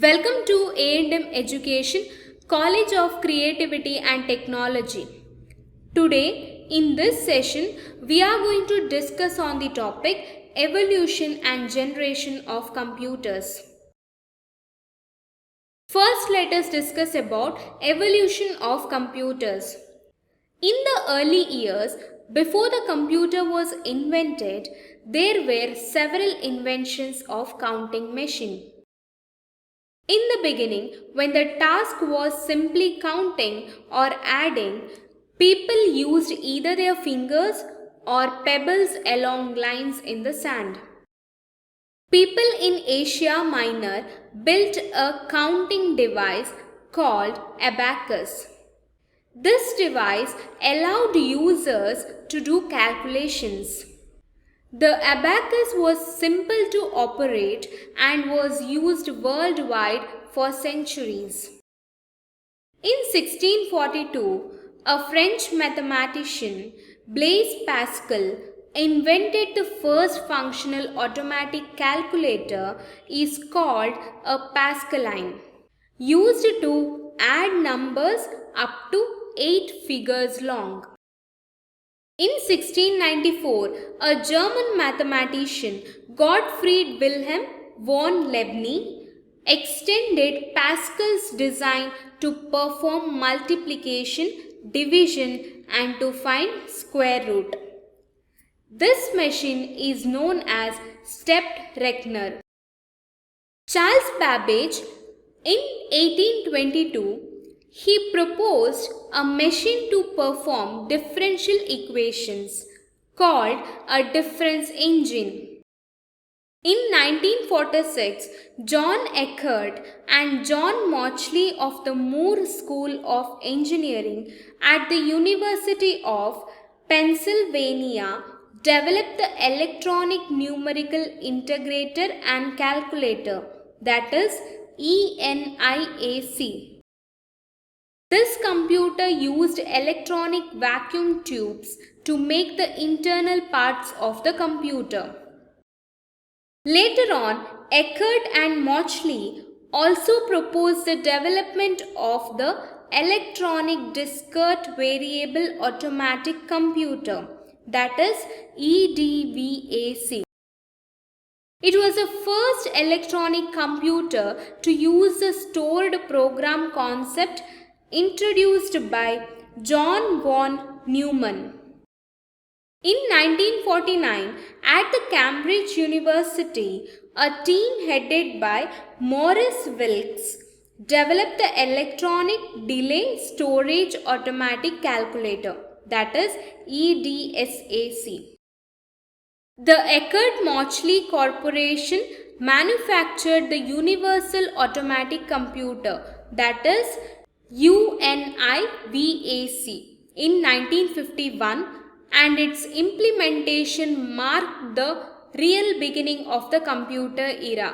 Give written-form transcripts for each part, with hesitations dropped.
Welcome to A&M Education, College of Creativity and Technology. Today, in this session, we are going to discuss on the topic evolution and generation of computers. First, let us discuss about evolution of computers. In the early years, before the computer was invented, there were several inventions of counting machine. In the beginning, when the task was simply counting or adding, people used either their fingers or pebbles along lines in the sand. People in Asia Minor built a counting device called abacus. This device allowed users to do calculations. The abacus was simple to operate and was used worldwide for centuries. In 1642, a French mathematician, Blaise Pascal, invented the first functional automatic calculator is called a Pascaline, used to add numbers up to 8 figures long. In 1694, a German mathematician, Gottfried Wilhelm von Leibniz, extended Pascal's design to perform multiplication, division, and to find square root. This machine is known as stepped reckoner. Charles Babbage, in 1822, he proposed a machine to perform differential equations called a difference engine. In 1946, John Eckert and John Mauchly of the Moore School of Engineering at the University of Pennsylvania developed the electronic numerical integrator and calculator, that is ENIAC. This computer used electronic vacuum tubes to make the internal parts of the computer. Later on, Eckert and Mauchly also proposed the development of the electronic discrete variable automatic computer, that is EDVAC. It was the first electronic computer to use the stored program concept introduced by John von Neumann. In 1949, at the Cambridge University, a team headed by Maurice Wilkes developed the electronic delay storage automatic calculator, that is EDSAC. The Eckert-Mauchly Corporation manufactured the Universal Automatic Computer, that is UNIVAC, in 1951, and its implementation marked the real beginning of the computer era.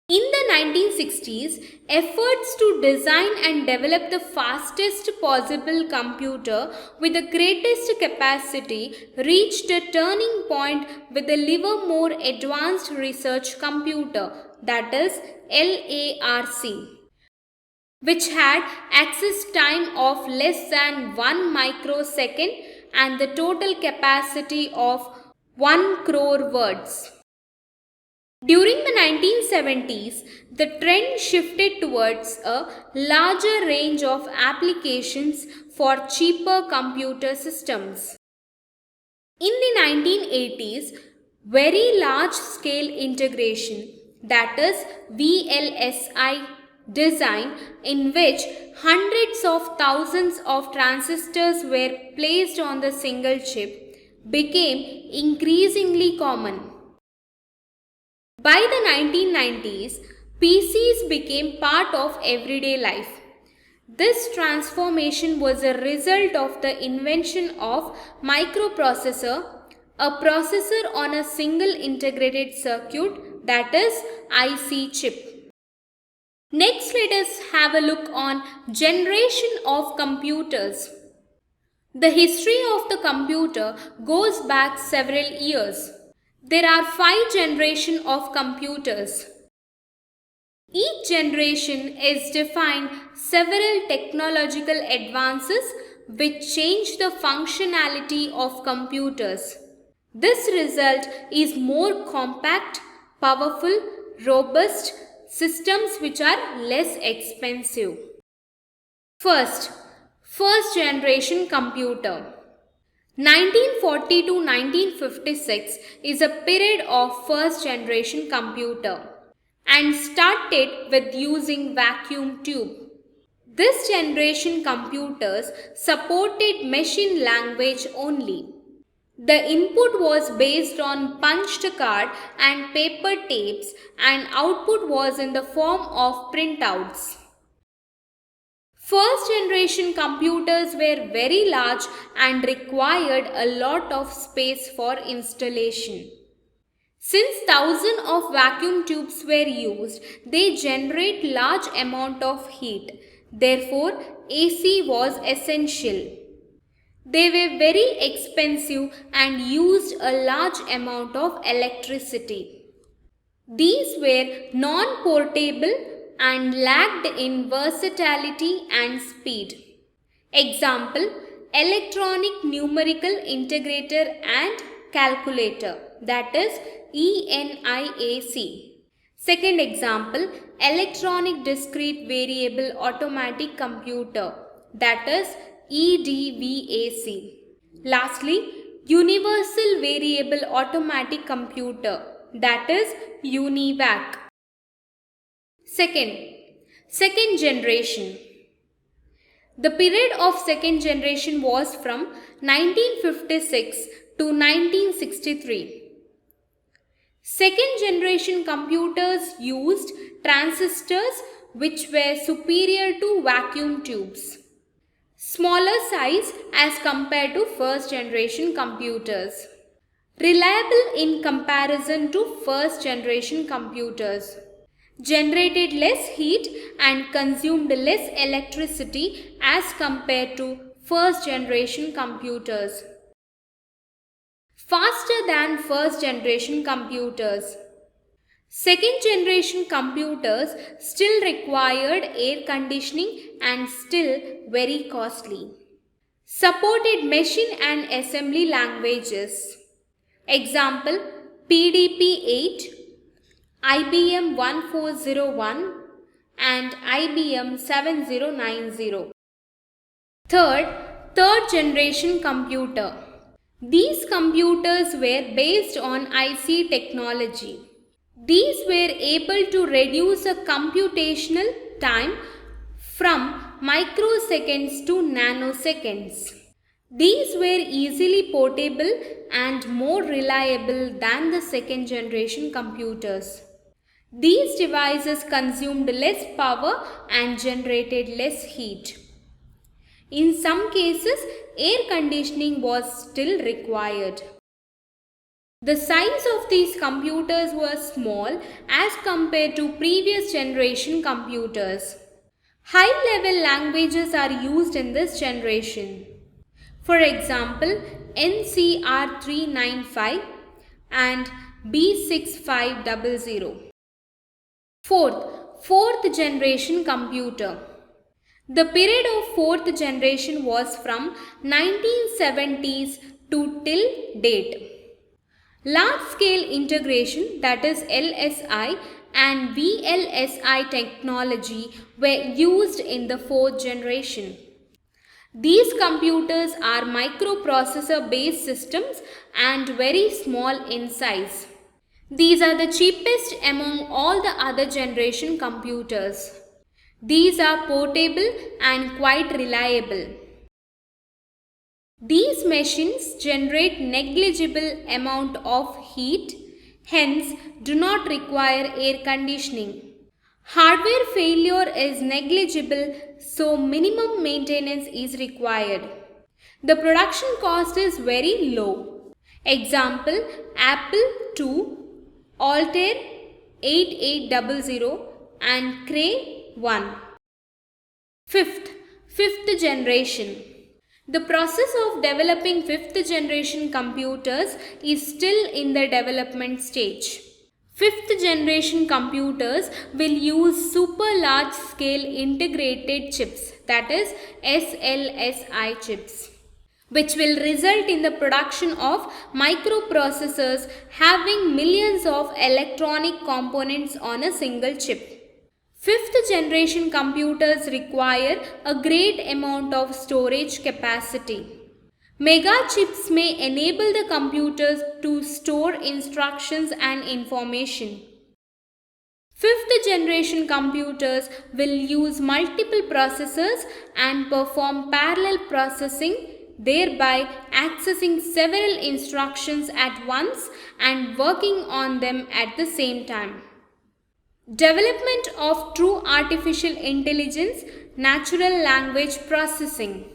In the 1960s, efforts to design and develop the fastest possible computer with the greatest capacity reached a turning point with the Livermore Advanced Research Computer, that is LARC, which had access time of less than 1 microsecond and the total capacity of 1 crore words. During the 1970s, the trend shifted towards a larger range of applications for cheaper computer systems. In the 1980s, very large-scale integration, that is VLSI design, in which hundreds of thousands of transistors were placed on the single chip, became increasingly common. By the 1990s, PCs became part of everyday life. This transformation was a result of the invention of microprocessor, a processor on a single integrated circuit, that is IC chip. Next, let us have a look on generation of computers. The history of the computer goes back several years. There are 5 generations of computers. Each each generation is defined several technological advances which change the functionality of computers. This result is more compact, powerful, robust systems which are less expensive. First generation computer. 1940 to 1956 is a period of first generation computer and started with using vacuum tube. This generation computers supported machine language only. The input was based on punched card and paper tapes and output was in the form of printouts. First generation computers were very large and required a lot of space for installation. Since thousands of vacuum tubes were used, they generate large amount of heat. Therefore, AC was essential. They were very expensive and used a large amount of electricity. These were non-portable and lacked in versatility and speed. Example, electronic numerical integrator and calculator, that is ENIAC. Second example, electronic discrete variable automatic computer, that is EDVAC. Lastly, universal variable automatic computer, that is UNIVAC. Second generation. The period of second generation was from 1956 to 1963. Second generation computers used transistors which were superior to vacuum tubes. Smaller size as compared to first generation computers. Reliable in comparison to first generation computers. Generated less heat and consumed less electricity as compared to first generation computers. Faster than first generation computers. Second generation computers still required air conditioning and still very costly. Supported machine and assembly languages. Example, PDP-8, IBM 1401 and IBM 7090. Third generation computer. These computers were based on IC technology. These were able to reduce a computational time from microseconds to nanoseconds. These were easily portable and more reliable than the second generation computers. These devices consumed less power and generated less heat. In some cases, air conditioning was still required. The size of these computers was small as compared to previous generation computers. High-level languages are used in this generation. For example, NCR 395 and B6500. Fourth generation computer. The period of fourth generation was from 1970s to till date. Large-scale integration, that is LSI, and VLSI technology were used in the fourth generation. These computers are microprocessor-based systems and very small in size. These are the cheapest among all the other generation computers. These are portable and quite reliable. These machines generate negligible amount of heat, hence do not require air conditioning. Hardware failure is negligible, so minimum maintenance is required. The production cost is very low. Example, Apple II, Altair 8800 and Cray 1. Fifth generation. The process of developing fifth generation computers is still in the development stage. Fifth generation computers will use super large scale integrated chips, that is SLSI chips, which will result in the production of microprocessors having millions of electronic components on a single chip. Fifth generation computers require a great amount of storage capacity. Mega chips may enable the computers to store instructions and information. Fifth generation computers will use multiple processors and perform parallel processing, thereby accessing several instructions at once and working on them at the same time. Development of true artificial intelligence, natural language processing.